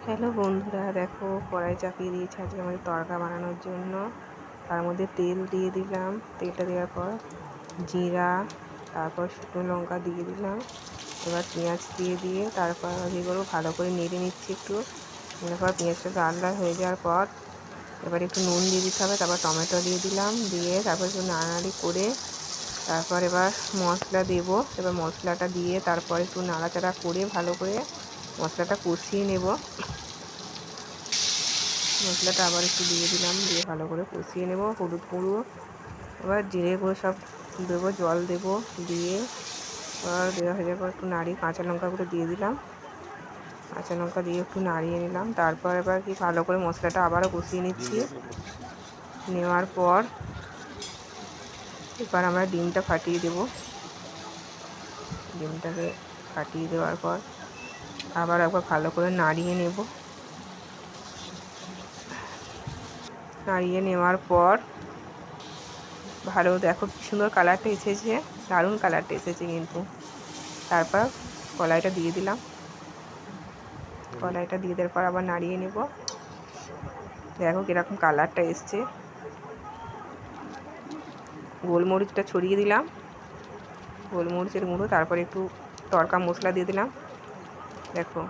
Hello বন্ধুরা, দেখো কড়াই চাপিয়ে দিয়েছি আজকে আমাদের তড়কা বানানোর জন্য। তার মধ্যে তেল দিয়ে দিলাম। তেলটা দেওয়ার পর জিরা, তারপর শুকনো লঙ্কা দিয়ে দিলাম। এবার পেঁয়াজ দিয়ে তারপর এগুলো ভালো করে নেড়ে নিচ্ছি একটু। এরপর পেঁয়াজটা লাল লাল হয়ে যাওয়ার পর এবার একটু নুন দিয়ে দিতে হবে। তারপর টমেটো দিয়ে দিলাম, দিয়ে তারপর একটু নাড়ানাড়ি করে তারপর এবার মশলা দেব। এবার মশলাটা দিয়ে তারপর একটু নাড়াচাড়া করে ভালো করে মশলাটা কষিয়ে নেব। মশলাটা আবার একটু দিয়ে দিলাম, দিয়ে ভালো করে কষিয়ে নেব। হলুদ গুঁড়ো, এবার জিরে গুঁড়ো সব দেবো, জল দেবো, দিয়ে এবার দেওয়া হয়ে যাওয়ার পর একটু নাড়িয়ে কাঁচা লঙ্কাগুলো দিয়ে দিলাম। কাঁচা লঙ্কা দিয়ে একটু নাড়িয়ে নিলাম। তারপর এবার কি ভালো করে মশলাটা আবারও কষিয়ে নিচ্ছি। নেওয়ার পর এবার আমরা ডিমটা ফাটিয়ে দেব। ডিমটাকে ফাটিয়ে দেওয়ার পর আবার একবার ভালো করে নাড়িয়ে নেব। নাড়িয়ে নেওয়ার পর ভালো, দেখো কি সুন্দর কালারটা এসেছে, দারুণ কালারটা এসেছে কিন্তু। তারপর কলাইটা দিয়ে দিলাম। কলাইটা দিয়ে দেওয়ার পর আবার নাড়িয়ে নেব। দেখো কীরকম কালারটা এসছে। গোলমরিচটা ছড়িয়ে দিলাম, গোলমরিচের গুঁড়ো। তারপর একটু তড়কা মশলা দিয়ে দিলাম। দেখো